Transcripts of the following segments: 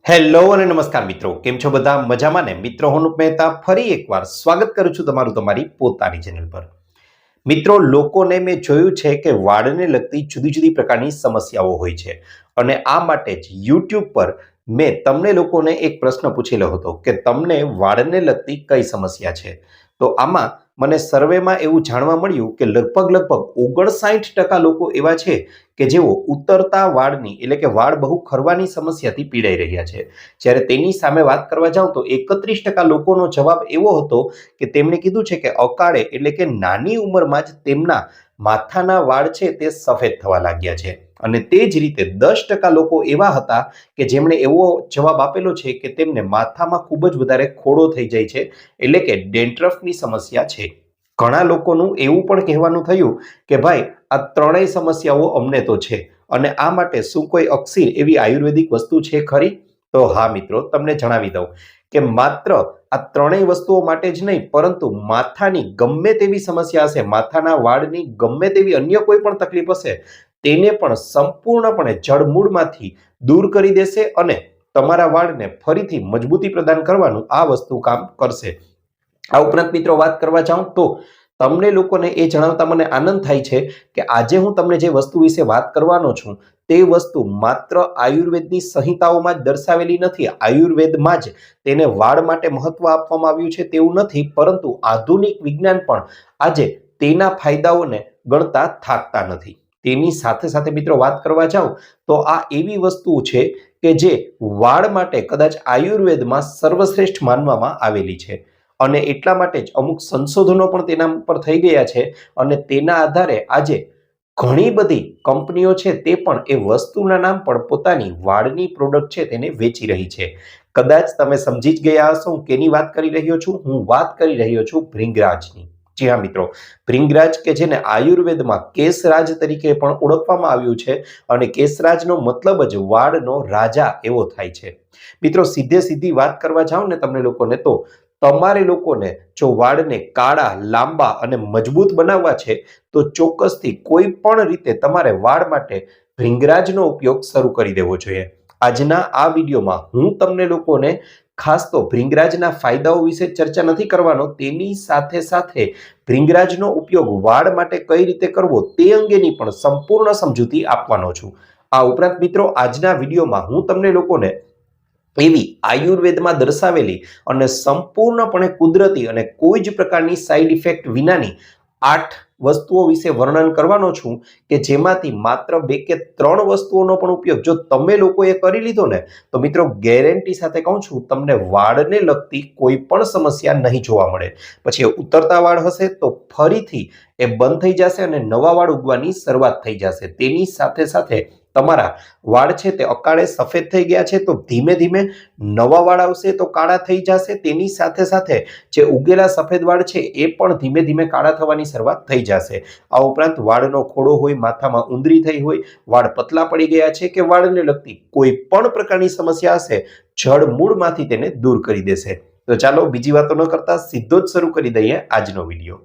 Hello અને નમસ્કાર મિત્રો, કેમ છો બધા? મજામાં ને? મિત્રો હું અનુપ મહેતા ફરી એકવાર સ્વાગત કરું છું તમારું તમારી પોતાની ચેનલ પર. મિત્રો, લોકોને મેં જોયું છે કે વાળને લગતી જુદી જુદી પ્રકારની સમસ્યાઓ હોય છે અને આ માટે જ YouTube પર મેં તમને લોકોને એક પ્રશ્ન પૂછેલો હતો કે તમને વાળને લગતી કઈ સમસ્યા છે. તો આમાં મને સર્વેમાં એવું જાણવા મળ્યું કે લગભગ 59% લોકો એવા છે કે જેઓ ઉતરતા વાળની એટલે કે વાળ બહુ ખરવાની સમસ્યાથી પીડાઈ રહ્યા છે. જ્યારે તેની સામે વાત કરવા જાઉં તો 31% લોકોનો જવાબ એવો હતો કે તેમણે કીધું છે કે અકાળે એટલે કે નાની ઉંમરમાં જ તેમના માથાના વાળ છે તે સફેદ થવા લાગ્યા છે. અને તે જ રીતે 10% લોકો એવા હતા કે જેમણે એવો જવાબ આપેલો છે કે તેમને માથામાં ખૂબ જ વધારે ખોડો થઈ જાય છે, એટલે કે ડેન્ડ્રફની સમસ્યા છે. ઘણા લોકોનું એવું પણ કહેવાનું થયું કે ભાઈ આ ત્રણેય સમસ્યાઓ અમને તો છે અને આ માટે શું કોઈ અક્સિર એવી આયુર્વેદિક વસ્તુ છે ખરી? તો હા મિત્રો, તમને જણાવી દઉં કે માત્ર આ ત્રણેય વસ્તુઓ માટે જ નહીં, પરંતુ માથાની ગમે તેવી સમસ્યા હશે, માથાના વાળની ગમે તેવી અન્ય કોઈ પણ તકલીફ હશે, તેને પણ સંપૂર્ણપણે જડમૂળમાંથી દૂર કરી દેશે અને તમારા વાળને ફરીથી મજબૂતી પ્રદાન કરવાનું આ વસ્તુ કામ કરશે. આ ઉપરાંત મિત્રો વાત કરવા જાઉં તો તમને લોકોને એ જણાવતા મને આનંદ થાય છે કે આજે હું તમને જે વસ્તુ વિશે વાત કરવાનો છું તે વસ્તુ માત્ર આયુર્વેદની સંહિતાઓમાં જ દર્શાવેલી નથી. આયુર્વેદમાં જ તેને વાળ માટે મહત્વ આપવામાં આવ્યું છે તેવું નથી, પરંતુ આધુનિક વિજ્ઞાન પણ આજે તેના ફાયદાઓને ગણતા થાકતા નથી. તેની સાથે સાથે મિત્રો વાત કરવા જાઉં તો આ એવી વસ્તુ છે કે જે વાળ માટે કદાચ આયુર્વેદમાં સર્વશ્રેષ્ઠ માનવામાં આવેલી છે અને એટલા માટે જ અમુક સંશોધનો પણ તેના ઉપર થઈ ગયા છે અને તેના આધારે આજે ઘણી બધી કંપનીઓ છે તે પણ એ વસ્તુના નામ પર પોતાની વાળની પ્રોડક્ટ છે તેને વેચી રહી છે. કદાચ તમે સમજી જ ગયા હશો હું કેની વાત કરી રહ્યો છું. હું વાત કરી રહ્યો છું ભૃંગરાજની. જી હા મિત્રો, ભૃંગરાજ કે જેને આયુર્વેદમાં કેશરાજ તરીકે પણ ઓળખવામાં આવ્યું છે અને કેશરાજનો મતલબ જ વાળનો રાજા એવો થાય છે. મિત્રો, સીધી વાત કરવા જાઉં ને તમને લોકોને તો તમારે લોકોને જો વાળને કાળા, લાંબા અને મજબૂત બનાવવા છે તો ચોક્કસથી કોઈ પણ રીતે તમારે વાળ માટે ભૃંગરાજનો ઉપયોગ શરૂ કરી દેવો જોઈએ. આજના આ વિડીયોમાં હું તમને લોકોને ખાસ તો ભૃંગરાજના ફાયદાઓ વિશે ચર્ચા નથી કરવાનો, તેની સાથે સાથે ભૃંગરાજનો ઉપયોગ વાળ માટે કઈ રીતે કરવો તે અંગેની પણ સંપૂર્ણ સમજૂતી આપવાનો છું. આ ઉપરાંત મિત્રો, આજના વિડીયોમાં હું તમને લોકોને એવી આયુર્વેદમાં દર્શાવેલી અને સંપૂર્ણપણે કુદરતી અને કોઈ જ પ્રકારની સાઇડ ઇફેક્ટ વિનાની 8 વસ્તુઓ વિશે વર્ણન કરવાનો છું કે જેમાંથી માત્ર 2 કે 3 વસ્તુઓનો પણ ઉપયોગ જો તમે લોકોએ કરી લીધો ને તો મિત્રો ગેરંટી સાથે કહું છું તમને વાળને લગતી કોઈ પણ સમસ્યા નહીં જોવા મળે. પછી ઉતરતા વાળ હશે તો ફરીથી એ બંધ થઈ જશે અને નવા વાળ ઉગવાની શરૂઆત થઈ જશે. તેની સાથે સાથે તમારા વાળ છે તે અકાળે સફેદ થઈ ગયા છે તો ધીમે ધીમે નવા વાળ આવશે તો કાળા થઈ જશે. તેની સાથે સાથે જે ઉગેલા સફેદ વાળ છે એ પણ ધીમે ધીમે કાળા થવાની શરૂઆત થઈ જશે. આ ઉપરાંત વાળનો ખોડો હોય, માથામાં ઉંદરી થઈ હોય, વાળ પતલા પડી ગયા છે કે વાળને લગતી કોઈ પણ પ્રકારની સમસ્યા હશે, જડ મૂળમાંથી તેને દૂર કરી દેશે. તો ચાલો બીજી વાતો ન કરતા સીધો જ શરૂ કરી દઈએ આજનો વિડીયો.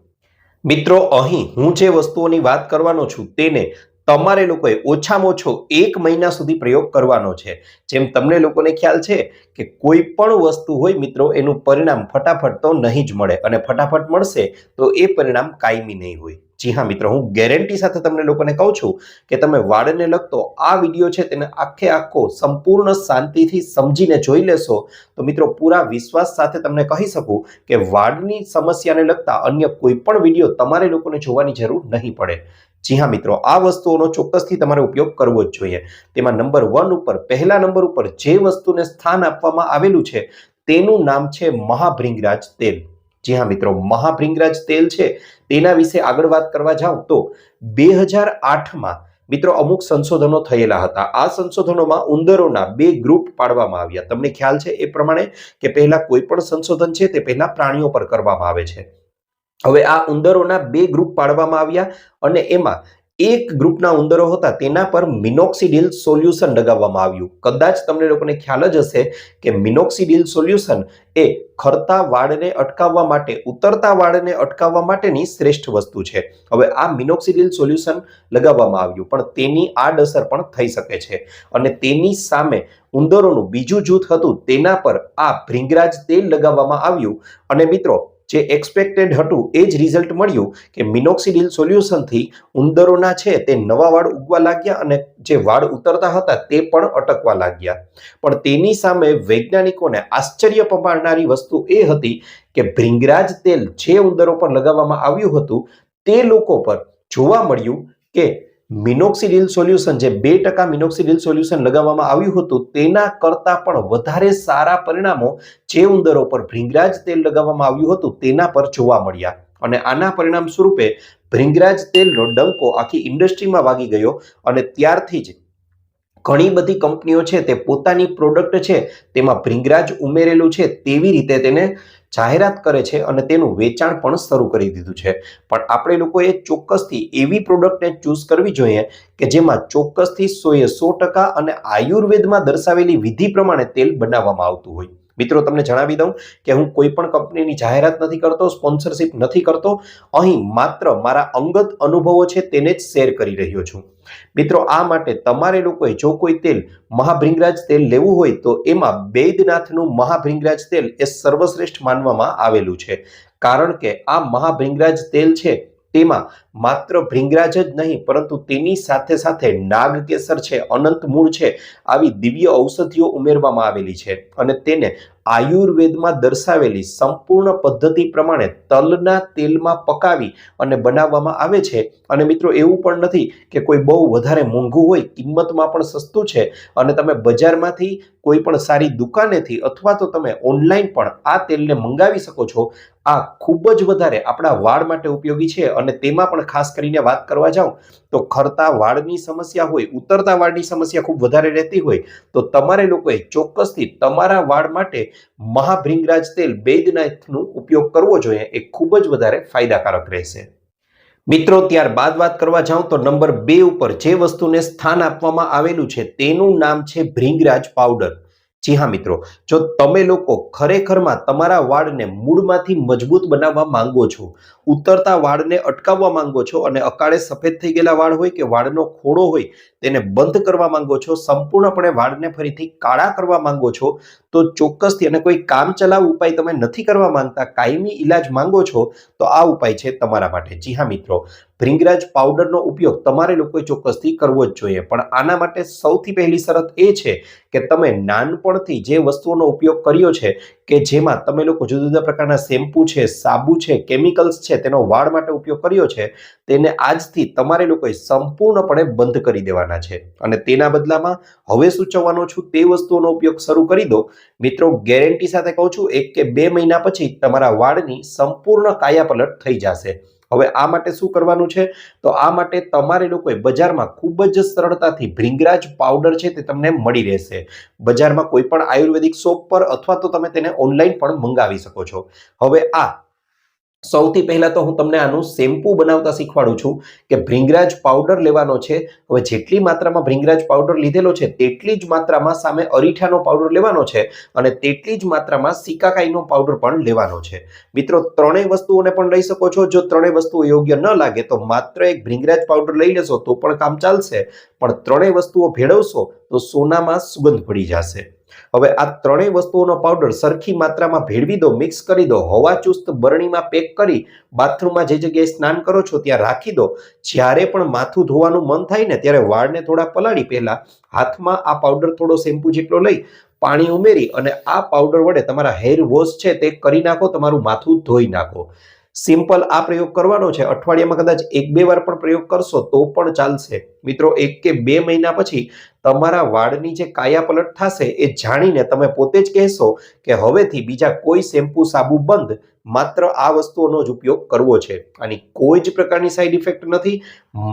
મિત્રો, અહીં હું જે વસ્તુઓની વાત કરવાનો છું તેને તમારે લોકોએ ઓછામાં ઓછો 1 મહિના સુધી પ્રયોગ કરવાનો છે. જેમ તમને લોકોને ખ્યાલ છે કે કોઈ પણ વસ્તુ હોય મિત્રો એનું પરિણામ ફટાફટ તો નહીં જ મળે અને ફટાફટ મળશે તો એ પરિણામ કાયમી નહીં હોય. જી હા મિત્રો, હું ગેરંટી સાથે તમને લોકોને કહું છું કે તમે વાળને લગતો આ વિડીયો છે તેને આખો સંપૂર્ણ શાંતિથી સમજીને જોઈ લેશો તો મિત્રો પૂરા વિશ્વાસ સાથે તમને કહી શકું કે વાળની સમસ્યાને લગતા અન્ય કોઈ પણ વિડીયો તમારે લોકોને જોવાની જરૂર નહીં પડે. જી હા મિત્રો, આ વસ્તુઓનો ચોક્કસથી તમારે ઉપયોગ કરવો જ જોઈએ. તેમાં નંબર 1 ઉપર, પહેલા નંબર ઉપર જે વસ્તુને સ્થાન આપવામાં આવેલું છે તેનું નામ છે મહાભૃંગરાજ તેલ. જી હા મિત્રો, મહાભૃંગરાજ તેલ છે તેના વિશે આગળ વાત કરવા જાઉં તો 2008માં મિત્રો અમુક સંશોધનો થયેલા હતા. આ સંશોધનોમાં ઉંદરોના 2 ગ્રુપ પાડવામાં આવ્યા. તમને ખ્યાલ છે એ પ્રમાણે કે પહેલા કોઈ પણ સંશોધન છે તે પહેલા પ્રાણીઓ પર કરવામાં આવે છે. હવે આ ઉંદરોના 2 ગ્રુપ પાડવામાં આવ્યા અને એમાં એક ગ્રુપના ઉંદરો હતા તેના પર મિનોક્સિડિલ સોલ્યુશન લગાવવામાં આવ્યું. કદાચ તમને લોકોને ખ્યાલ જ હશે કે મિનોક્સિડિલ સોલ્યુશન એ ખરતા વાળને અટકાવવા માટે, ઉતરતા વાળને અટકાવવા માટેની શ્રેષ્ઠ વસ્તુ છે. હવે આ મિનોક્સિડિલ સોલ્યુશન લગાવવામાં આવ્યું, પણ તેની આડઅસર પણ થઈ શકે છે. અને તેની સામે ઉંદરોનું બીજું જૂથ હતું તેના પર આ ભૃંગરાજ તેલ લગાવવામાં આવ્યું. અને મિત્રો, જે એક્સપેક્ટેડ હતું એ જ રિઝલ્ટ મળ્યું કે મિનોક્સિડિલ સોલ્યુશનથી ઉંદરોના છે તે નવા વાળ ઉગવા લાગ્યા અને જે વાળ ઉતરતા હતા તે પણ અટકવા લાગ્યા. પણ તેની સામે વૈજ્ઞાનિકોને આશ્ચર્ય પામનારી વસ્તુ એ હતી કે ભૃંગરાજ તેલ જે ઉંદરો પર લગાવવામાં આવ્યું હતું તે લોકો પર જોવા મળ્યું કે મિનોક્સિડિલ સોલ્યુશન, જે 2% મિનોક્સિડિલ સોલ્યુશન લગાવવામાં આવ્યું હતું તેના કરતા પણ વધારે સારા પરિણામો જે ઉંદરો પર ભૃંગરાજ તેલ લગાવવામાં આવ્યું હતું તેના પર જોવા મળ્યા. અને આના પરિણામ સ્વરૂપે ભૃંગરાજ તેલનો ડંકો આખી ઇન્ડસ્ટ્રીમાં વાગી ગયો અને ત્યારથી જ ઘણી બધી કંપનીઓ છે તે પોતાની પ્રોડક્ટ છે તેમાં ભૃંગરાજ ઉમેરેલું છે તેવી રીતે તેને જાહેરાત કરે છે અને તેનું વેચાણ પણ શરૂ કરી દીધું છે. પણ આપણે લોકોએ ચોક્કસથી એવી પ્રોડક્ટને ચૂઝ કરવી જોઈએ કે જેમાં ચોક્કસથી 100% અને આયુર્વેદમાં દર્શાવેલી વિધિ પ્રમાણે તેલ બનાવવામાં આવતું હોય. મિત્રો, તમને જણાવી દઉં કે હું કોઈ પણ કંપનીની જાહેરાત નથી કરતો, સ્પોન્સરશિપ નથી કરતો. અહીં માત્ર મારા અંગત અનુભવો છે તેને જ શેર કરી રહ્યો છું. મિત્રો, આ માટે તમારે લોકોએ જો કોઈ તેલ મહાભૃંગરાજ તેલ લેવું હોય તો એમાં બૈદ્યનાથનું મહાભૃંગરાજ તેલ એ સર્વશ્રેષ્ઠ માનવામાં આવેલું છે. કારણ કે આ મહાભૃંગરાજ તેલ છે તેમાં માત્ર ભૃંગરાજ જ નહીં પરંતુ તેની સાથે સાથે નાગકેસર છે, અનંત મૂળ છે, આવી દિવ્ય ઔષધિઓ ઉમેરવામાં આવેલી છે. અને તેને આયુર્વેદમાં દર્શાવેલી સંપૂર્ણ પદ્ધતિ પ્રમાણે તલના તેલમાં પકાવી અને બનાવવામાં આવે છે. અને મિત્રો, એવું પણ નથી કે કોઈ બહુ વધારે મોંઘું હોય, કિંમતમાં પણ સસ્તું છે અને તમે બજારમાંથી કોઈ પણ સારી દુકાનેથી અથવા તો તમે ઓનલાઈન પણ આ તેલને મંગાવી શકો છો. આ ખૂબ જ વધારે આપણા વાળ માટે ઉપયોગી છે. અને તેમાં પણ ખાસ કરીને વાત કરવા જાઉં તો ખરતા વાળની સમસ્યા હોય, ઉતરતા વાળની સમસ્યા ખૂબ વધારે રહેતી હોય તો તમારે લોકોએ ચોક્કસથી તમારા વાળ માટે મહાભૃંગરાજ તેલ બૈદ્યનાથનો ઉપયોગ કરવો જોઈએ. એ ખૂબ જ વધારે ફાયદાકારક રહેશે. મિત્રો, ત્યારબાદ વાત કરવા જાઉં તો નંબર 2 ઉપર જે વસ્તુને સ્થાન આપવામાં આવેલું છે તેનું નામ છે ભૃંગરાજ પાવડર. જી હા મિત્રો, જો તમે લોકો ખરેખરમાં તમારા વાળને મૂળમાંથી મજબૂત બનાવવા માંગો છો, ઉતરતા વાળને અટકાવવા માંગો છો અને અકાળે સફેદ થઈ ગયેલા વાળ હોય કે વાળનો ખોડો હોય તેને બંધ કરવા માંગો છો, સંપૂર્ણપણે વાળને ફરીથી કાળા કરવા માંગો છો, તો ચોક્કસથી, અને કોઈ કામચલાઉ ઉપાય તમે નથી કરવા માંગતા, કાયમી ઈલાજ માંગો છો, તો આ ઉપાય છે તમારા માટે. જી હા મિત્રો, ભૃંગરાજ પાવડરનો ઉપયોગ તમારે લોકોએ ચોક્કસથી કરવો જ જોઈએ. પણ આના માટે સૌથી પહેલી શરત એ છે કે તમે નાનપણથી જે વસ્તુઓનો ઉપયોગ કર્યો છે કે જેમાં તમે લોકો જુદા જુદા પ્રકારના શેમ્પુ છે, સાબુ છે, કેમિકલ્સ છે તેનો વાળ માટે ઉપયોગ કર્યો છે તેને આજથી તમારે લોકોએ સંપૂર્ણપણે બંધ કરી દેવાના છે. અને તેના બદલામાં હવે સૂચવવાનો છું તે વસ્તુઓનો ઉપયોગ શરૂ કરી દો. મિત્રો, ગેરંટી સાથે કહું છું 1 કે 2 મહિના પછી તમારા વાળની સંપૂર્ણ કાયાપલટ થઈ જશે. હવે આ માટે શું કરવાનું છે? તો આ માટે તમારે લોકોએ બજારમાં ખૂબ જ સરળતાથી ભૃંગરાજ પાવડર છે તે તમને મળી રહેશે. બજારમાં કોઈ પણ આયુર્વેદિક શોપ પર અથવા તો તમે તેને ઓનલાઈન પણ મંગાવી શકો છો. હવે આ સૌથી પહેલા તો હું તમને આનું શેમ્પુ બનાવતા શીખવાડું છું કે ભૃંગરાજ પાવડર લેવાનો છે. હવે જેટલી માત્રામાં ભૃંગરાજ પાવડર લીધેલો છે તેટલી જ માત્રામાં સામે અરીઠાનો પાવડર લેવાનો છે અને તેટલી જ માત્રામાં સિકાકાઈનો પાવડર પણ લેવાનો છે. મિત્રો, ત્રણેય વસ્તુઓને પણ લઈ શકો છો. જો ત્રણેય વસ્તુઓ યોગ્ય ન લાગે તો માત્ર એક ભૃંગરાજ પાવડર લઈ લેશો તો પણ કામ ચાલશે. પણ ત્રણેય વસ્તુઓ ભેળવશો તો સોનામાં સુગંધ પડી જશે. હવે આ ત્રણેય વસ્તુઓનો પાવડર સરખી માત્રામાં ભેળવી દો, મિક્સ કરી દો, હવાચુસ્ત બરણીમાં પેક કરી બાથરૂમમાં જે જગ્યાએ સ્નાન કરો છો ત્યાં રાખી દો. જ્યારે પણ માથું ધોવાનું મન થાય ને ત્યારે વાળને થોડા પલાળી પહેલા હાથમાં આ પાવડર થોડો શેમ્પુ જેટલો લઈ પાણી ઉમેરી અને આ પાવડર વડે તમારા હેર વોશ છે તે કરી નાખો, તમારું માથું ધોઈ નાખો. સિમ્પલ આ પ્રયોગ કરવાનો છે. અઠવાડિયામાં કદાચ 1-2 વાર પણ પ્રયોગ કરશો તો પણ ચાલશે. મિત્રો, 1 કે 2 મહિના પછી તમારા વાળની જે કાયાપલટ થશે એ જાણીને તમે પોતે જ કહેશો કે હવેથી બીજા કોઈ શેમ્પુ સાબુ બંધ, માત્ર આ વસ્તુઓનો જ ઉપયોગ કરવો છે. આની કોઈ જ પ્રકારની સાઈડ ઇફેક્ટ નથી.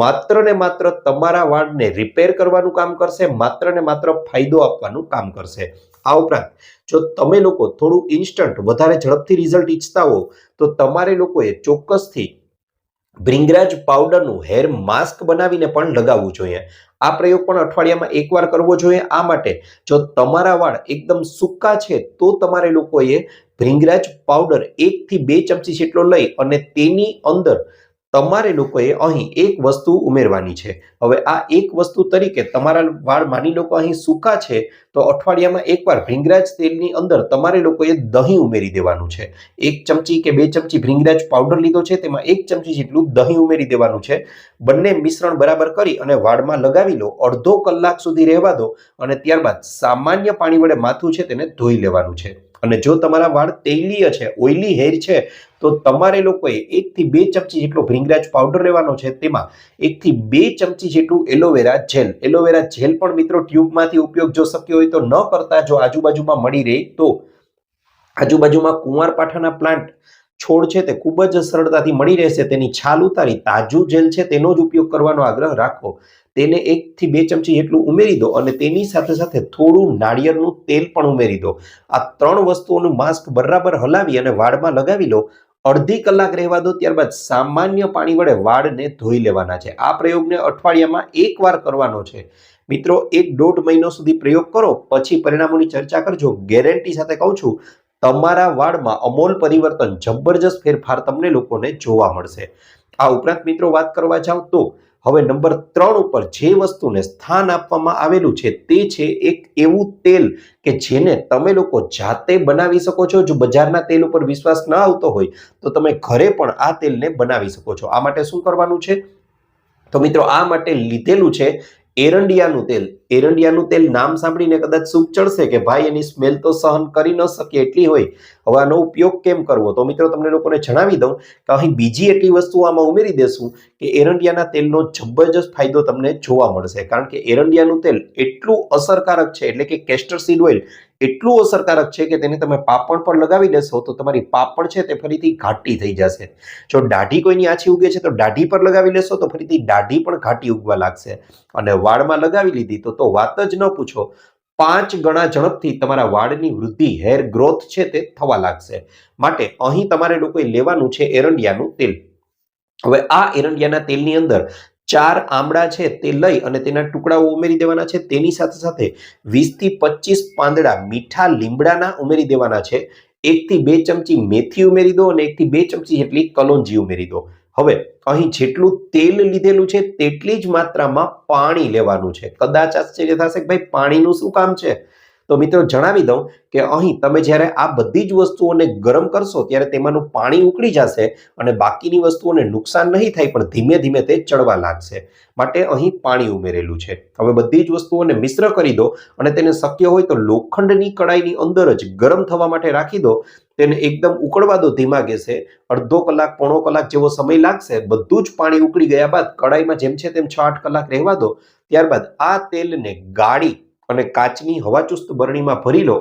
માત્ર ને માત્ર તમારા વાળને રિપેર કરવાનું કામ કરશે, માત્ર ને માત્ર ફાયદો આપવાનું કામ કરશે. આ ઉપરાંત જો તમે લોકો થોડું ઇન્સ્ટન્ટ વધારે ઝડપથી રિઝલ્ટ ઈચ્છતા હો તો તમારે લોકોએ ચોક્કસથી ભૃંગરાજ પાવડરનું હેર માસ્ક બનાવીને પણ લગાવવું જોઈએ. આ પ્રયોગ પણ અઠવાડિયામાં એકવાર કરવો જોઈએ. આ માટે જો તમારા વાળ એકદમ સૂકા છે તો તમારે લોકોએ ભૃંગરાજ પાવડર 1 થી 2 ચમચી જેટલો લઈ અને તેની અંદર તમારે લોકોએ અહીં એક વસ્તુ ઉમેરવાની છે. હવે આ એક વસ્તુ તરીકે તમારા વાળ માની લો કે અહીં સૂકા છે તો અઠવાડિયામાં એકવાર ભૃંગરાજ તેલની અંદર તમારે લોકોએ દહીં ઉમેરી દેવાનું છે. 1 ચમચી કે 2 ચમચી ભૃંગરાજ પાવડર લીધો છે, તેમાં 1 ચમચી જેટલું દહીં ઉમેરી દેવાનું છે. બંને મિશ્રણ બરાબર કરી અને વાળમાં લગાવી લો. અડધો કલાક સુધી રહેવા દો અને ત્યારબાદ સામાન્ય પાણી વડે માથું છે તેને ધોઈ લેવાનું છે. અને જો તમારા વાળ તેલીય છે, ઓઇલી હેર છે, તો તમારે લોકોએ 1 થી 2 ચમચી જેટલો ભૃંગરાજ પાવડર લેવાનો છે. તેમાં 1 થી 2 ચમચી જેટલું એલોવેરા જેલ પણ મિત્રો ટ્યુબમાંથી ઉપયોગ જો શક્ય હોય તો ન કરતા. જો આજુબાજુમાં મળી રહે તો આજુબાજુમાં કુંવારપાઠાના પ્લાન્ટ છોડ છે તે ખૂબ જ સરળતાથી મળી રહેશે. તેની છાલ ઉતારી તાજું જેલ છે તેનો જ ઉપયોગ કરવાનો આગ્રહ રાખો. તેને 1 થી 2 ચમચી જેટલું ઉમેરી દો અને તેની સાથે સાથે થોડું નાળિયેરનું તેલ પણ ઉમેરી દો. આ 3 વસ્તુઓનું માસ્ક બરાબર હલાવી અને વાળમાં લગાવી લો. અડધી કલાક રહેવા દો. ત્યારબાદ સામાન્ય પાણી વડે વાળને ધોઈ લેવાના છે. આ પ્રયોગને અઠવાડિયામાં એકવાર કરવાનો છે. મિત્રો 1-1.5 મહિનો સુધી પ્રયોગ કરો, પછી પરિણામોની ચર્ચા કરજો. ગેરંટી સાથે કહું છું, તમારા વાળમાં અમોલ પરિવર્તન, જબરજસ્ત ફેરફાર તમને લોકોને જોવા મળશે. આ ઉપરાંત મિત્રો વાત કરવા જાવ તો હવે નંબર 3 ઉપર જે વસ્તુને સ્થાન આપવામાં આવેલું છે તે છે એક એવું તેલ કે જેને તમે લોકો જાતે બનાવી શકો છો. જો બજારના તેલ ઉપર વિશ્વાસ ન આવતો હોય તો તમે ઘરે પણ આ તેલને બનાવી શકો છો. આ માટે શું કરવાનું છે તો મિત્રો આ માટે લીધેલું છે એરંડિયાનું તેલ. એરંડિયાનું તેલ નામ સાંભળીને કદાચ સૂપ ચડશે કે ભાઈ એની સ્મેલ તો સહન કરી ન શકે એટલી હોય. હવે આનો ઉપયોગ કેમ કરવો તો મિત્રો તમને લોકોને જણાવી દઉં કે અહીં બીજી એટલી વસ્તુ આમાં ઉમેરી દેશું કે એરંડિયાના તેલનો જબરજસ્ત ફાયદો તમને જોવા મળશે. કારણ કે એરંડિયાનું તેલ એટલું અસરકારક છે, એટલે કે કેસ્ટર સીડ ઓઇલ એટલું અસરકારક છે કે તેને તમે પાપણ પર લગાવી દેશો તો તમારી પાપણ છે તે ફરીથી ઘાટી થઈ જશે. જો દાઢી કોઈની આછી ઉગે છે તો દાઢી પર લગાવી લેશો તો ફરીથી દાઢી પણ ઘાટી ઉગવા લાગશે. અને વાળમાં લગાવી લીધી તો વાત જ ન પૂછો, 5 ગણા ઝડપથી તમારા વાળની વૃદ્ધિ, હેર ગ્રોથ છે તે થવા લાગશે. માટે અહીં તમારે લોકોએ લેવાનું છે એરંડિયાનું તેલ. હવે આ એરંડિયાના તેલની અંદર 4 આમળા છે તે લઈ અને તેના ટુકડાઓ ઉમેરી દેવાના છે. તેની સાથે સાથે 20 થી 25 પાંદડા મીઠા લીમડાના ઉમેરી દેવાના છે. 1 થી 2 ચમચી મેથી ઉમેરી દો અને 1 થી 2 ચમચી જેટલી કલોંજી ઉમેરી દો. હવે અહીં જેટલું તેલ લીધેલું છે તેટલી જ માત્રામાં પાણી લેવાનું છે. કદાચ આશ્ચર્ય થશે કે ભાઈ પાણીનું શું કામ છે તો મિત્રો જણાવી દઉં કે અહીં તમે જ્યારે આ બધી જ વસ્તુઓને ગરમ કરશો ત્યારે તેમાંનું પાણી ઉકળી જશે અને બાકીની વસ્તુઓને નુકસાન નહીં થાય, પણ ધીમે ધીમે તે ચડવા લાગશે. માટે અહીં પાણી ઉમેરેલું છે. હવે બધી જ વસ્તુઓને મિશ્ર કરી દો અને તેને શક્ય હોય તો લોખંડની કડાઈની અંદર જ ગરમ થવા માટે રાખી દો. તેને એકદમ ઉકળવા દો ધીમા ગેસે. અડધો કલાક, પોણો કલાક જેવો સમય લાગશે. બધું જ પાણી ઉકળી ગયા બાદ કડાઈમાં જેમ છે તેમ 6-8 કલાક રહેવા દો. ત્યારબાદ આ તેલને ગાળી અને કાચની હવાચુસ્ત બરણીમાં ભરી લો.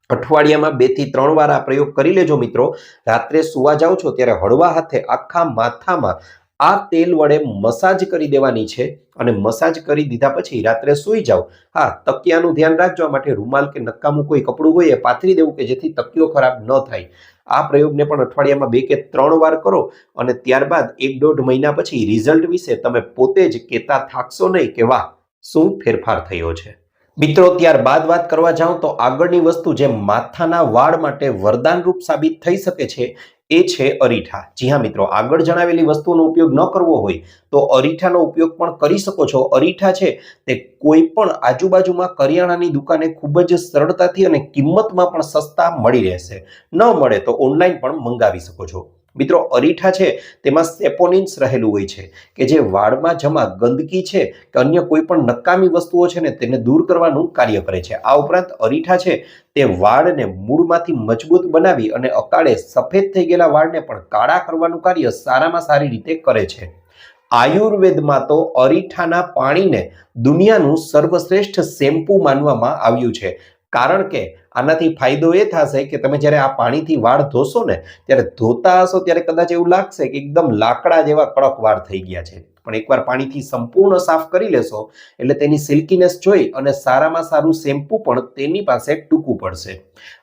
અઠવાડિયામાં 2 થી 3 વાર આ પ્રયોગ કરી લેજો મિત્રો. રાત્રે સુવા જાઓ છો ત્યારે હળવા હાથે આખા માથામાં આ તેલ વડે મસાજ કરી દેવાની છે અને મસાજ કરી દીધા પછી રાત્રે સૂઈ જાઓ. હા, તકિયાનું ધ્યાન રાખજો. આ માટે રૂમાલ કે નકામું કોઈ કપડું હોય એ પાથરી દેવું કે જેથી તકિયો ખરાબ ન થાય. આ પ્રયોગને પણ અઠવાડિયામાં 2 કે 3 વાર કરો અને ત્યારબાદ 1-1.5 મહિના પછી રિઝલ્ટ વિશે તમે પોતે જ કહેતા થાકશો નહીં કે વાહ, શું ફેરફાર થયો છે. મિત્રો ત્યારબાદ વાત કરવા જાઉં તો આગળની વસ્તુ જે માથાના વાળ માટે વરદાનરૂપ સાબિત થઈ શકે છે એ છે અરીઠા. જી હા મિત્રો, આગળ જણાવેલી વસ્તુઓનો ઉપયોગ ન કરવો હોય તો અરીઠાનો ઉપયોગ પણ કરી શકો છો. અરીઠા છે તે કોઈ પણ આજુબાજુમાં કરિયાણાની દુકાને ખૂબ જ સરળતાથી અને કિંમતમાં પણ સસ્તા મળી રહેશે. ન મળે તો ઓનલાઈન પણ મંગાવી શકો છો. મિત્રો અરીઠા છે તેમાં સેપોનિન્સ રહેલું હોય છે કે જે વાળમાં જમા ગંદકી છે કે અન્ય કોઈ પણ નકામી વસ્તુઓ છે ને તેને દૂર કરવાનું કાર્ય કરે છે. આ ઉપરાંત અરીઠા છે તે વાળને મૂળમાંથી મજબૂત બનાવી અને અકાળે સફેદ થઈ ગયેલા વાળને પણ કાળા કરવાનું કાર્ય સારામાં સારી રીતે કરે છે. આયુર્વેદમાં તો અરીઠાના પાણીને દુનિયાનું સર્વશ્રેષ્ઠ શેમ્પુ માનવામાં આવ્યું છે. કારણ કે આનાથી ફાયદો એ થશે કે તમે જ્યારે આ પાણીથી વાળ ધોશો ને ત્યારે ધોતા હશો ત્યારે કદાચ એવું લાગશે કે એકદમ લાકડા જેવા કડક વાળ થઈ ગયા છે. પણ એકવાર પાણીથી સંપૂર્ણ સાફ કરી લેશો એટલે તેની સિલ્કીનેસ જોઈ અને સારામાં સારું શેમ્પુ પણ તેની પાસે ટૂંકું પડશે.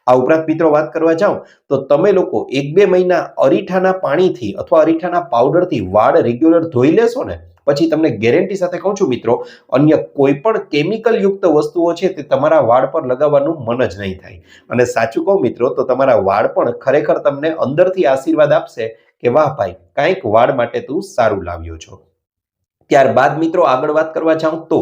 આ ઉપરાંત મિત્રો વાત કરવા જાઉં તો તમે લોકો 1-2 મહિના અરીઠાના પાણીથી અથવા અરીઠાના પાવડરથી વાળ રેગ્યુલર ધોઈ લેશો ને પછી તમને ગેરંટી સાથે કહું છું મિત્રો, અન્ય કોઈ પણ કેમિકલ યુક્ત વસ્તુઓ છે તે તમારા વાળ પર લગાવવાનું મન જ નહીં થાય. અને સાચું કહું મિત્રો તો તમારા વાળ પણ ખરેખર તમને અંદરથી આશીર્વાદ આપશે કે વાહ ભાઈ, કાંઈક વાળ માટે તું સારું લાવ્યો છો. ત્યારબાદ મિત્રો આગળ વાત કરવા જાઉં તો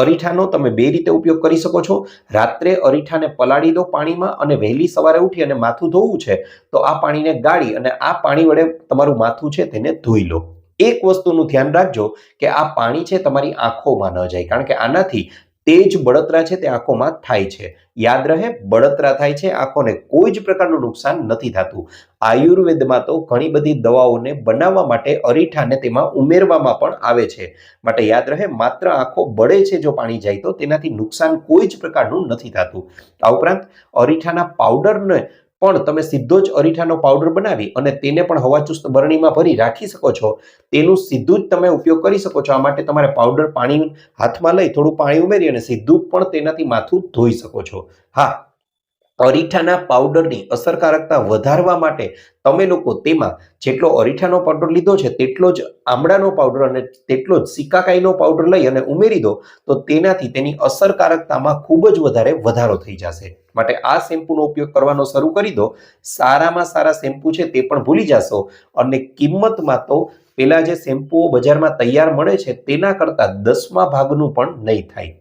અરીઠાનો તમે 2 રીતે ઉપયોગ કરી શકો છો. રાત્રે અરીઠાને પલાળી દો પાણીમાં અને વહેલી સવારે ઉઠી અને માથું ધોવું છે તો આ પાણીને ગાળી અને આ પાણી વડે તમારું માથું છે તેને ધોઈ લો. એક વસ્તુનું ધ્યાન રાખજો કે આ પાણી છે તમારી આંખોમાં ન જાય, કારણ કે આનાથી તેજ બળતરા છે તે આંખોમાં થાય છે. યાદ રહે, બળતરા થાય છે, આંખોને કોઈ જ પ્રકારનું નુકસાન નથી થતું. આયુર્વેદમાં તો ઘણી બધી દવાઓને બનાવવા માટે અરીઠાને તેમાં ઉમેરવામાં પણ આવે છે. માટે યાદ રહે, માત્ર આંખો બળે છે જો પાણી જાય તો, તેનાથી નુકસાન કોઈ જ પ્રકારનું નથી થતું. આ ઉપરાંત અરીઠાના પાવડરને પણ તમે સીધો જ અરીઠાનો પાવડર બનાવી અને તેને પણ હવાચુસ્ત બરણીમાં ભરી રાખી શકો છો. તેનું સીધું જ તમે ઉપયોગ કરી શકો છો. આ માટે તમારે પાવડર પાણી હાથમાં લઈ થોડું પાણી ઉમેરી અને સીધું પણ તેનાથી માથું ધોઈ શકો છો. હા, અરીઠાના પાવડરની અસરકારકતા વધારવા માટે તમે લોકો તેમાં જેટલો અરીઠાનો પાવડર લીધો છે તેટલો જ આમળાનો પાવડર અને તેટલો જ સિકાકાઈનો પાવડર લઈ અને ઉમેરી દો તો તેનાથી તેની અસરકારકતામાં ખૂબ જ વધારો થઈ જશે. માટે આ શેમ્પૂનો ઉપયોગ કરવાનો શરૂ કરી દો. સારામાં સારા શેમ્પૂ છે તે પણ ભૂલી જશો અને કિંમતમાં તો પેલા જે શેમ્પૂઓ બજારમાં તૈયાર મળે છે તેના કરતાં 10મા ભાગનું પણ નહીં થાય.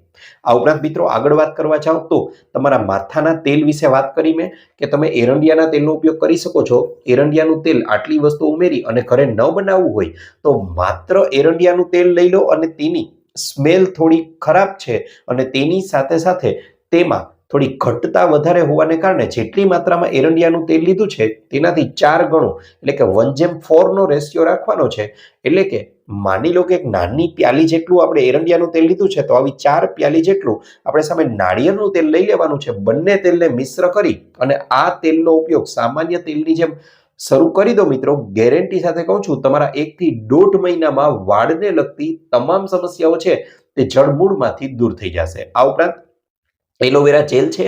આ ઉપરાંત મિત્રો આગળ વાત કરવા જાઓ તો તમારા માથાના તેલ વિશે વાત કરી મેં કે તમે એરંડિયાના તેલનો ઉપયોગ કરી શકો છો. એરંડિયાનું તેલ આટલી વસ્તુ ઉમેરી અને ઘરે ન બનાવવું હોય તો માત્ર એરંડિયાનું તેલ લઈ લો અને તેની સ્મેલ થોડી ખરાબ છે અને તેની સાથે સાથે તેમાં થોડી ઘટતા વધારે હોવાને કારણે જેટલી માત્રામાં એરંડિયાનું તેલ લીધું છે તેનાથી 4 ગણું એટલે કે 1:4નો રેશિયો રાખવાનો છે. એટલે કે માની લો કે એક નાની પ્યાલી જેટલું આપણે એરંડિયાનું તેલ લીધું છે તો આવી 4 પ્યાલી જેટલું આપણે સામે નાળિયેરનું તેલ લઈ લેવાનું છે. બંને તેલને મિશ્ર કરી અને આ તેલનો ઉપયોગ સામાન્ય તેલની જેમ શરૂ કરી દો મિત્રો. ગેરંટી સાથે કહું છું, તમારા 1 થી 1.5 મહિનામાં વાળને લગતી તમામ સમસ્યાઓ છે તે જડમૂળમાંથી દૂર થઈ જશે. આ ઉપરાંત એલોવેરા જેલ છે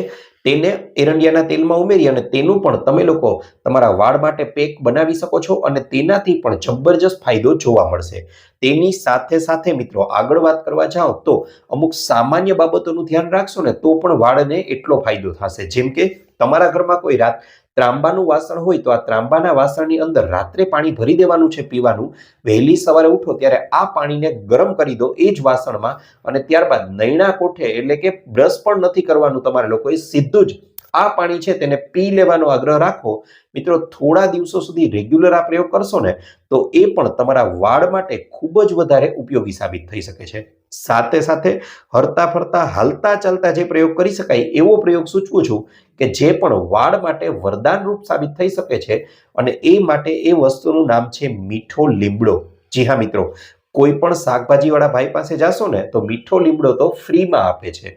તેને એરંડિયાના તેલમાં ઉમેરી અને તેનું પણ તમે લોકો તમારા વાળ માટે પેક બનાવી શકો છો અને તેનાથી પણ જબરજસ્ત ફાયદો જોવા મળશે. તેની સાથે સાથે મિત્રો આગળ વાત કરવા જાઓ તો અમુક સામાન્ય બાબતોનું ધ્યાન રાખશો ને તો પણ વાળને એટલો ફાયદો થશે. જેમ કે તમારા ઘરમાં કોઈ ત્રાંબાનું વાસણ હોય તો આ ત્રાંબાના વાસણની અંદર રાત્રે પાણી ભરી દેવાનું છે પીવાનું. વહેલી સવારે ઉઠો ત્યારે આ પાણીને ગરમ કરી દો એ જ વાસણમાં અને ત્યારબાદ નૈણા કોઠે એટલે કે બ્રશ પણ નથી કરવાનું તમારે લોકોએ, સીધું જ આ પાણી છે તેને પી લેવાનો આગ્રહ રાખો. મિત્રો થોડા દિવસો સુધી રેગ્યુલર આ પ્રયોગ કરશો ને તો એ પણ તમારા વાળ માટે ખૂબ જ વધારે ઉપયોગી સાબિત થઈ શકે છે. સાથે સાથે હરતા ફરતા હાલતા ચાલતા જે પ્રયોગ કરી શકાય એવો પ્રયોગ સૂચવું છું કે જે પણ વાળ માટે વરદાન રૂપ સાબિત થઈ શકે છે અને એ માટે એ વસ્તુનું નામ છે મીઠો લીમડો. જી હા મિત્રો, કોઈ પણ શાકભાજી વાળા ભાઈ પાસે જાશો ને તો મીઠો લીમડો તો ફ્રીમાં આપે છે,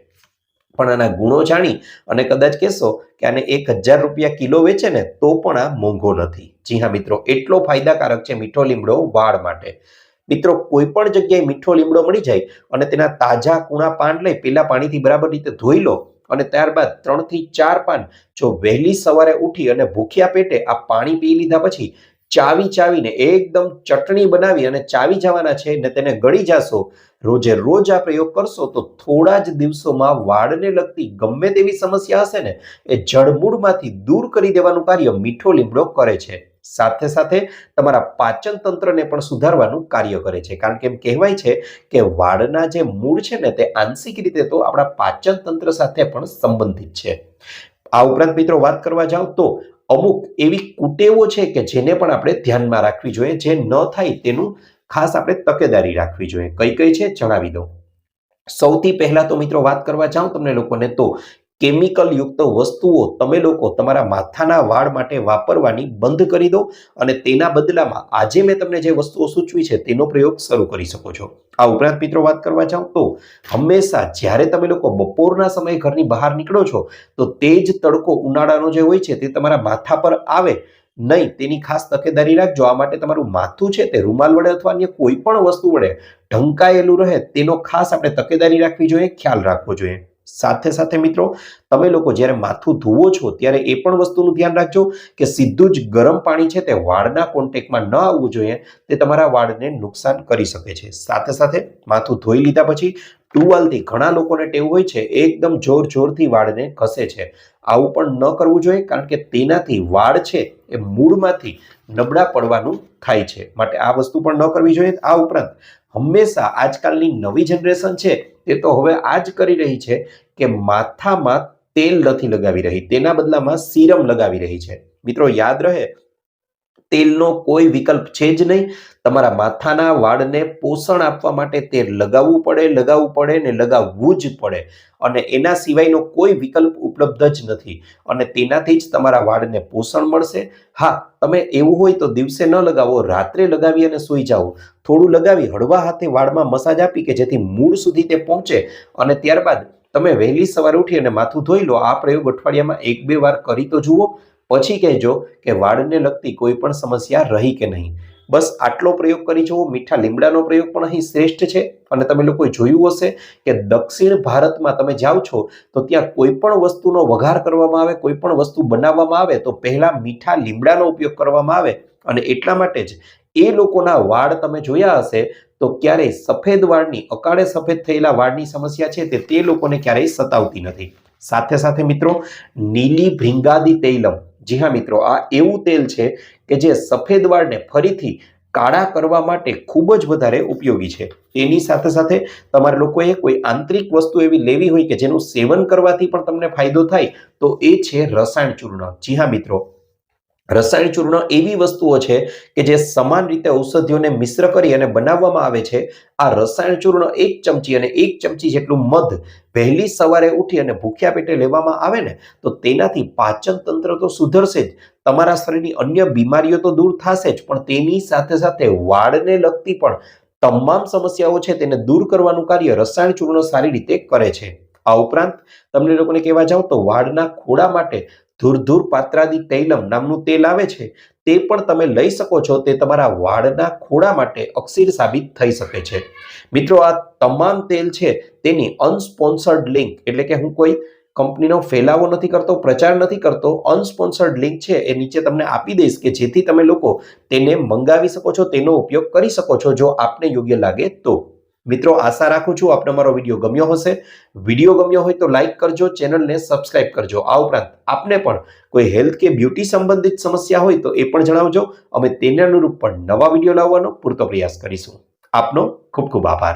પણ આના ગુણો જાણી અને કદાચ કહેશો કે આને 1000 રૂપિયા કિલો વેચે ને તો પણ આ મોંઘો નથી. જી હા મિત્રો, એટલો ફાયદાકારક છે મીઠો લીમડો વાળ માટે. મિત્રો કોઈ પણ જગ્યાએ મીઠો લીમડો મળી જાય અને તેના તાજા કૂણા પાન લઈ પેલા પાણીથી બરાબર રીતે ધોઈ લો અને ત્યારબાદ 3 થી 4 પાન જો વહેલી સવારે ઉઠી અને ભૂખ્યા પેટે આ પાણી પી લીધા પછી ચાવીને એકદમ ચટણી બનાવી અને ચાવી જવાના છે ને તેને ગળી જાશો. રોજે રોજ આ પ્રયોગ કરશો તો થોડા જ દિવસોમાં વાળને લગતી ગમે તેવી સમસ્યા હશે ને એ જડમૂળમાંથી દૂર કરી દેવાનું કાર્ય મીઠો લીમડો કરે છે. સાથે સાથે તમારા પાચન તંત્રને પણ સુધારવાનું કાર્ય કરે છે, કારણ કે એમ કહેવાય છે કે વાળના જે મૂળ છે ને તે આંશિક રીતે તો આપણા પાચન તંત્ર સાથે પણ સંબંધિત છે. આ ઉપરાંત મિત્રો વાત કરવા જાઓ તો અમુક એવી કુટેવો છે કે જેને પણ આપણે ધ્યાનમાં રાખવી જોઈએ, જે ન થાય તેનું ખાસ આપણે તકેદારી રાખવી જોઈએ. કઈ કઈ છે જણાવી દઉં. સૌથી પહેલા તો મિત્રો વાત કરવા જાઉં તમને લોકોને તો કેમિકલ યુક્ત વસ્તુઓ તમે લોકો તમારા માથાના વાળ માટે વાપરવાની બંધ કરી દો અને તેના બદલામાં આજે મેં તમને જે વસ્તુઓ સૂચવી છે તેનો પ્રયોગ શરૂ કરી શકો છો. આ ઉપરાંત મિત્રો વાત કરવા જાઉં તો હંમેશા જ્યારે તમે લોકો બપોરના સમયે ઘરની બહાર નીકળો છો તો તે જ તડકો ઉનાળાનો જે હોય છે તે તમારા માથા પર આવે નહીં તેની ખાસ તકેદારી રાખજો. આ માટે તમારું માથું છે તે રૂમાલ વડે અથવા અન્ય કોઈ પણ વસ્તુ વડે ઢંકાયેલું રહે તેનો ખાસ આપણે તકેદારી રાખવી જોઈએ, ખ્યાલ રાખવો જોઈએ. સાથે સાથે મિત્રો, તમે લોકો જ્યારે માથું ધુવો છો ત્યારે એ પણ વસ્તુનું ધ્યાન રાખજો કે સીધું જ ગરમ પાણી છે તે વાળના કોન્ટેક્ટમાં ન આવવું જોઈએ, તે તમારા વાળને નુકસાન કરી શકે છે. સાથે સાથે માથું ધોઈ લીધા પછી ટુવાલથી ઘણા લોકોને ટેવ હોય છે એકદમ જોરથી વાળને ઘસે છે. આવું પણ ન કરવું જોઈએ, કારણ કે તેનાથી વાળ છે એ મૂળમાંથી નબળા પડવાનું થાય છે. માટે આ વસ્તુ પણ ન કરવી જોઈએ. આ ઉપરાંત હંમેશા આજકાલની નવી જનરેશન છે તે તો હવે આ જ કરી રહી છે કે માથામાં તેલ નથી લગાવી રહી, તેના બદલામાં સીરમ લગાવી રહી છે. મિત્રો યાદ રહે, તેલનો કોઈ વિકલ્પ છે જ નહીં. તમારા માથાના વાળને પોષણ આપવા માટે તેલ લગાવવું પડે ને લગાવવું જ પડે, અને એના સિવાયનો કોઈ વિકલ્પ ઉપલબ્ધ જ નથી. અને તેનાથી જ તમારા વાળને પોષણ મળશે. હા, તમે એવું હોય તો દિવસે ન લગાવો, રાત્રે લગાવી અને સૂઈ જાઓ. થોડું લગાવી હળવા હાથે વાળમાં મસાજ આપી કે જેથી મૂળ સુધી તે પહોંચે, અને ત્યારબાદ તમે વહેલી સવારે ઉઠી અને માથું ધોઈ લો. આ પ્રયોગ અઠવાડિયામાં 1-2 વાર કરી તો જુઓ, પછી કહેજો કે વાળને લગતી કોઈ પણ સમસ્યા રહી કે નહીં. બસ આટલો પ્રયોગ કરી જુઓ. મીઠા લીમડાનો પ્રયોગ પણ અહીં શ્રેષ્ઠ છે. અને તમે લોકોએ જોયું હશે કે દક્ષિણ ભારતમાં તમે જાઓ છો તો ત્યાં કોઈ પણ વસ્તુનો વઘાર કરવામાં આવે, કોઈ પણ વસ્તુ બનાવવામાં આવે તો પહેલા મીઠા લીમડાનો ઉપયોગ કરવામાં આવે. અને એટલા માટે જ એ લોકોના વાળ તમે જોયા હશે તો ક્યારેય સફેદ વાળની, અકાળે સફેદ થયેલા વાળની સમસ્યા છે તે લોકોને ક્યારેય સતાવતી નથી. સાથે સાથે મિત્રો, નીલી ભૃંગાદી તૈલમ, જી હા મિત્રો, આ એવું તેલ છે કે જે સફેદ વાળને ફરીથી કાળા કરવા માટે ખૂબ જ વધારે ઉપયોગી છે. એની સાથે સાથે તમારે લોકોએ કોઈ આંતરિક વસ્તુ એવી લેવી હોય કે જેનું સેવન કરવાથી પણ તમને ફાયદો થાય તો એ છે રસાયણ ચૂર્ણ. જી હા મિત્રો, રસાયણ ચૂર્ણ એવી વસ્તુઓ છે કે જે સમાન રીતે ઔષધિઓને મિશ્ર કરી અને બનાવવામાં આવે છે. આ રસાયણ ચૂર્ણ 1 ચમચી અને 1 ચમચી જેટલું મધ વહેલી સવારે ઉઠી અને ભૂખ્યા પેટે લેવામાં આવે ને તો તેનાથી પાચન તંત્ર તો સુધરશે જ, તમારા શરીરની અન્ય બીમારીઓ તો દૂર થશે જ, પણ તેની સાથે સાથે વાળને લગતી પણ તમામ સમસ્યાઓ છે તેને દૂર કરવાનું કાર્ય રસાયણ ચૂર્ણ સારી રીતે કરે છે. આ ઉપરાંત તમને લોકોને કહેવા જાવ તો વાળના ખોડા માટે ધુરધુર પાત્રાદી તૈલમ નામનું તેલ આવે છે, તે પણ તમે લઈ શકો છો. તે તમારા વાળના ખોડા માટે અક્ષીર સાબિત થઈ શકે છે. મિત્રો, આ તમામ તેલ છે તેની અનસ્પોન્સર્ડ લિંક, એટલે કે હું કોઈ કંપનીનો ફેલાવો નથી કરતો, પ્રચાર નથી કરતો, અનસ્પોન્સર્ડ લિંક છે એ નીચે તમને આપી દઈશ કે જેથી તમે લોકો તેને મંગાવી શકો છો, તેનો ઉપયોગ કરી શકો છો જો આપને યોગ્ય લાગે તો. મિત્રો, આશા રાખું છું આપને મારો વિડીયો ગમ્યો હશે. વિડીયો ગમ્યો હોય તો લાઈક કરજો, ચેનલને સબસ્ક્રાઇબ કરજો. આ ઉપરાંત આપને પણ કોઈ હેલ્થ કે બ્યુટી સંબંધિત સમસ્યા હોય તો એ પણ જણાવજો. અમે તેને અનુરૂપ પણ નવા વિડીયો લાવવાનો પૂરતો પ્રયાસ કરીશું. આપનો ખૂબ ખૂબ આભાર.